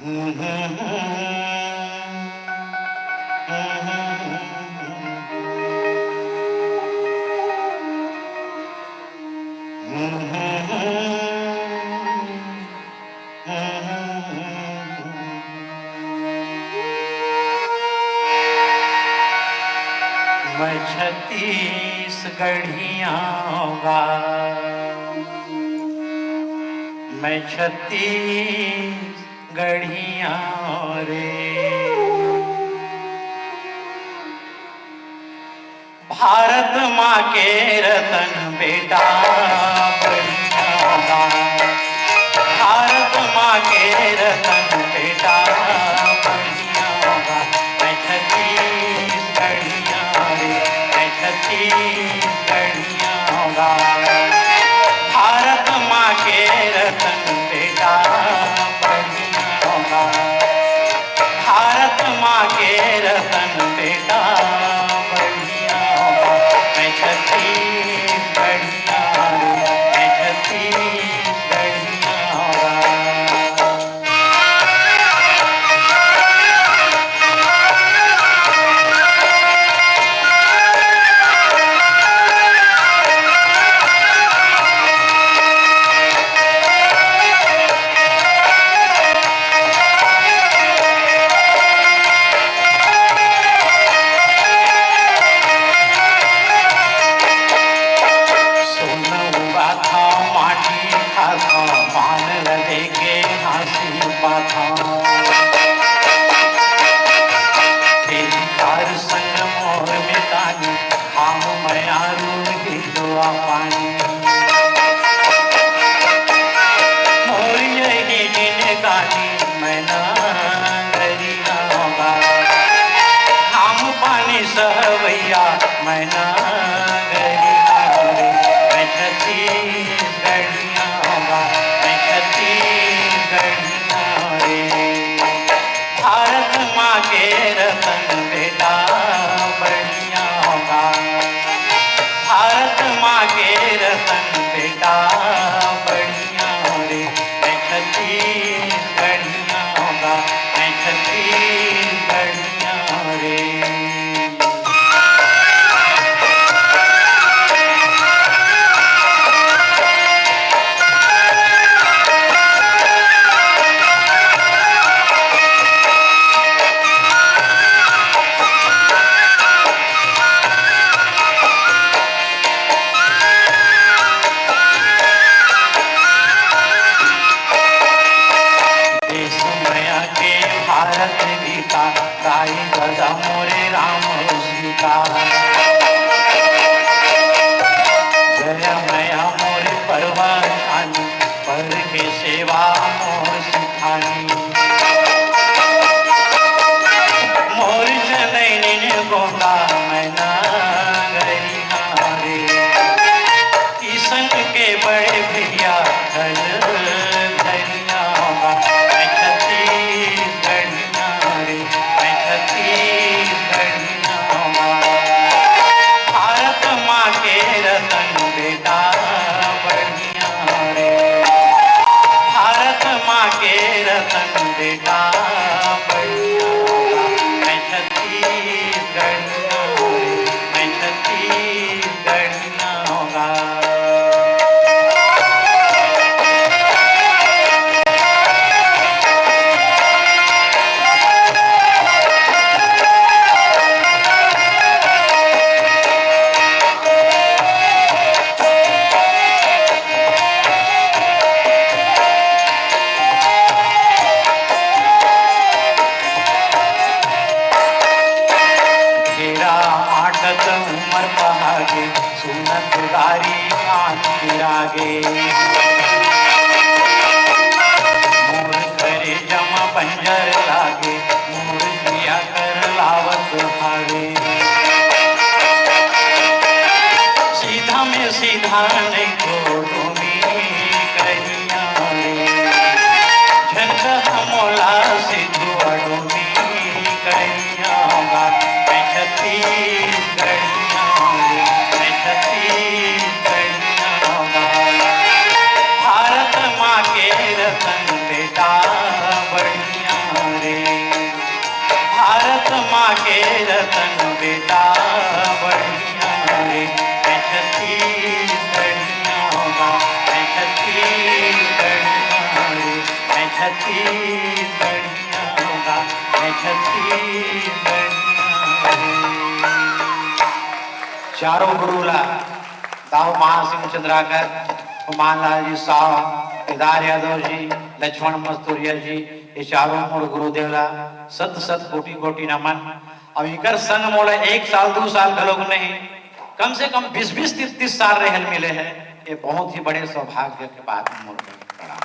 मैं छत्तीसगढ़िया होगा, मैं छत्तीसगढ़िया रे। भारत माँ के रतन बेटा बढ़िया होगा, भारत माँ के रतन बेटा बढ़िया होगा। मैं छत्तीसगढ़िया रे, मैं छत्तीसगढ़िया होगा। भारत माँ के रतन बेटा बढ़िया होगा, भारत माँ के रतन बेटा बढ़िया होगा। मैं छत्तीसगढ़िया रे, मैं छत्तीसगढ़िया होगा। सहवैया मैं नागरिया रे, मैं छत्तीसगढ़िया होगा, मैं छत्तीसगढ़िया रे। भारत माँ के रतन बेटा बढ़िया होगा, भारत माँ के रतन बेटा बढ़िया रे। मैं छत्तीसगढ़िया होगा, मैं छत्तीसगढ़िया रे। भारत गीता गाई गदा मोरे राम सीता, जय मैया मोरे परवानी पर के सेवा मोर सिखानी। मोर जनैनी गोगा मैं नागरिया रे, किसन के बड़े भैया घर धरिया होगा। मैं छत्तीसगढ़िया रे, मैं छत्तीसगढ़िया होगा। भारत माँ के रतन बेटा बढ़िया रे, भारत माँ के रतन बेटा बढ़िया होगा। मैं छत्तीसगढ़िया रे, मैं छत्तीसगढ़िया होगा। उमर बहागे सुनत गारी कान फिरागे, मोर करे जमा बंजर लागे, मोर जिया कर लावत भागे। सीधा में सीधा नहीं तो डोमी कहिया रे, झनका मोला सिद्धू डोमी कहिया होगा। मैं छत्तीसगढ़िया रे, मैं छत्तीसगढ़िया होगा। भारत माँ के रतन बेटा बढ़िया माँ के रतन बेटा बढ़िया रे, मैं छत्तीसगढ़िया होगा, मैं छत्तीसगढ़िया रे, मैं छत्तीसगढ़िया होगा, मैं छत्तीसगढ़िया रे। चारों गुरुला दाऊ महासिंह चंद्राकर, कुमारलाल जी साव, केदार यादव जी, लक्ष्मण मस्तूरिया जी, ये चारों मोर गुरुदेवला सत सत कोटि कोटि नमन। अब इकर संग मोला 1 साल 2 साल लोग नहीं, कम से कम 20-20 30-30 साल रहल मिले हैं। ये बहुत ही बड़े सौभाग्य के बात मोर